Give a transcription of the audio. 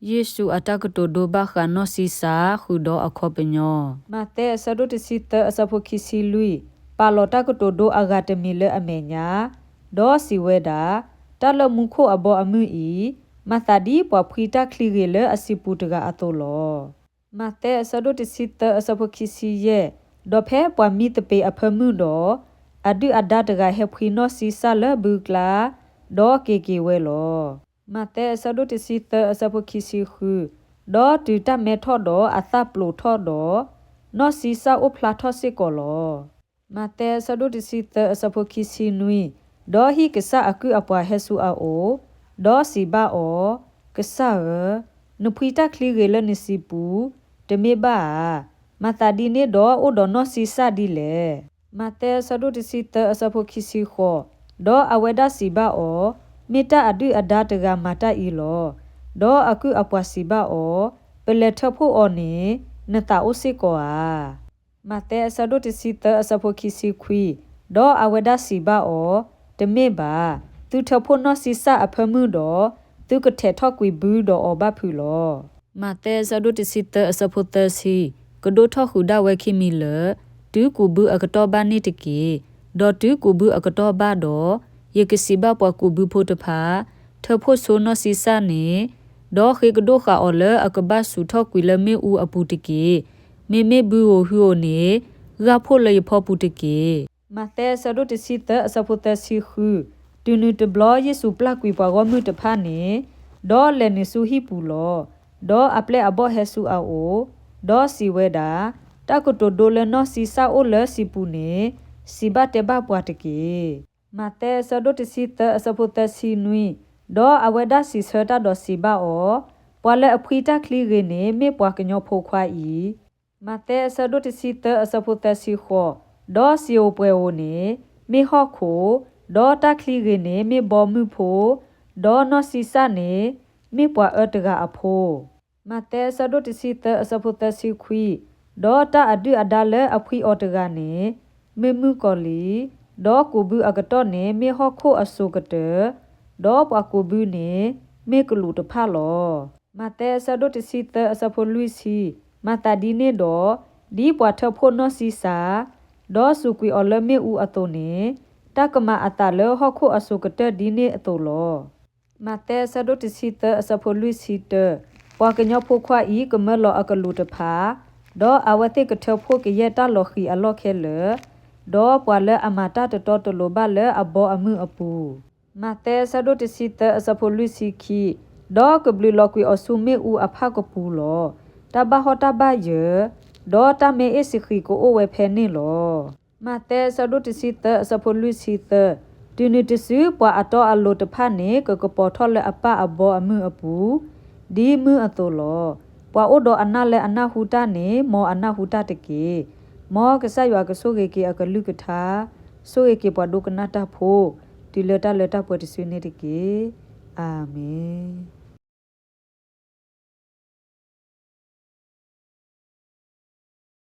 ယေရှုအတကတိုဒိုဘာခါနောစီစာခုဒိုအခေါပညောမတဲဆဒုတစီတအစဖိုခိစီလူပါလောတကတိုဒိုအဂါတမီလအမေညာဒေါ်စီဝဲတာတလမှုခိုအဘောအမှုဤမသဒီပွားဖိတာခလီရလအစီပူတကအတောလောမတဲဆဒုတစီတအစဖိုခိစီရဲ့ဒေါ်ဖဲပွားမီတပေအဖမှုတော့အဒုအဒတကဟေဖိနောစီဆာလဘူကလာဒေါ်ကေဝဲလောမတဲဆဒုတစီတအစဖိုခိစီခုဒေါ်တူတမဲထော့တော့အသပလိုထော့တော့နောစီဆာဥဖလာထော့စစ်ကောလောမတဲဆဒုတစီတအစဖိုခိစီနွီဒေါ်ဟီကဆာအကူအပွားဟဲဆူအိုဒေါ်စီဘာအောကဆာရနဖွီတာခလီရလနစီပူတမေဘာမတာဒီနေဒေါ်အိုဒေါ်နောစီဆာဒီလေမတဲဆဒုတစီတအစဖိုခိစီခောဒေါ်အဝဲဒါစီဘာအောမေတာအဒုအဒါတကမာတာဤလောဒေါ်အကူအပွားစီဘာအောပလက်ထဖို့အောနေနတာအိုစီကောအာမတဲဆဒုတစီတအစဖိုခိစီခွီဒေါ်အဝဲဒါစီဘာအောတမေဘာသူထဖို့နောစီဆာအဖမှုတော့သူကထဲထော့ကွီဘူးတော့အဘဖူလောမတဲဆဒုတစီတအစဖိုတစီကဒိုထော့ခုဒါဝဲခိမီလတူကူဘူးအကတော့ဘာနေတကီဒေါ်တူကူဘူးအကတော့ဘာတော့ယေကစီဘာပွားကူဘူးဖို့တဖာထဖို့ဆိုနောစီဆာနေဒေါ်ခေကဒိုခါအော်လအကဘဆူထော့ကွီလမေဦးအပူတကီမေဘူးဟိုနေဂါဖို့လေဖောပူတကီမတဲဆဒုတစီတအစဖိုတစီခုတူနုတဘလယေစုပလကွီပွားဂေါမှုတဖာနေဒေါ်လည်းနေဆူဟီပူလောဒေါ်အပလက်အဘောဟဲဆူအိုဒေါ်စီဝဲတာတကတိုဒိုလနောစီဆာအိုလစီပူနေစီဘတ်တဘပွားတကီမတဲဆဒုတစီတအစဖိုတစီနွီဒေါ်အဝဲဒါစီဆတာဒေါ်စီဘာအောပွာလဲအဖွီတာခလီရနေမေပွားကညောဖိုခွာဤမတဲဆဒုတစီတအစဖိုတစီခောဒေါ်စီယိုပွဲအိုနေမေဟော့ခိုဒေါ်တာခလီရနေမေဘောမှုဖိုဒေါ်နောစီဆာနေမေပွားအတကအဖိုမတဲဆဒုတစီတအစဖိုတစီခွီဒေါ်တာအဒုအဒါလဲအဖွီအော်တကနေမေမှုကောလီဒေါ်ကူဘူးအကတော့နေမေဟော့ခိုအဆုကတဲ့ဒေါ်ပွားကူဘူးနေမေကလူတဖာလောမတဲဆဒုတစီတအစဖိုလူစီမတာဒီနေဒေါ်ဒီပွားထဖို့နောစီစာဒေါ်စုကွီအော်လမေဦးအတုန်နေတကမအတာလဟခုအဆုကတဲ့ဒီနေအတုလောမတဲဆဒုတစီတအစဖိုလူစီတပွားကညောဖို့ခွာဤကမလောအကလူတဖာဒေါ်အဝတိကထဖို့ကရတလောခီအလောခဲလေဒေါ်ပွာလအမတာတတော်တလိုဘလေအဘောအမှုအပူမတဲဆဒုတစီတအစဖိုလူစီခီဒေါ်ကဘလီလောကွီအဆုမေဦးအဖကပူလောတဘဟတဘယေဒေါ်တမေအစီခီကိုအဝဲဖဲနေလောမတဲဆဒုတစီတအစဖိုလူစီတဒီနီတစီပွာအတော်အလိုတဖာနေကကပေါ်ထော်လေအပအဘောအမှုအပူဒီမှုအတောလောပွာအိုဒအနာလေအနာဟူတာနေမောအနာဟူတာတကေမောကဆရွာကဆိုကေအကလူကထာဆိုကေပွာဒုကနာတာဖိုဒီလတာပွာတဆွေနေတကေအာမင်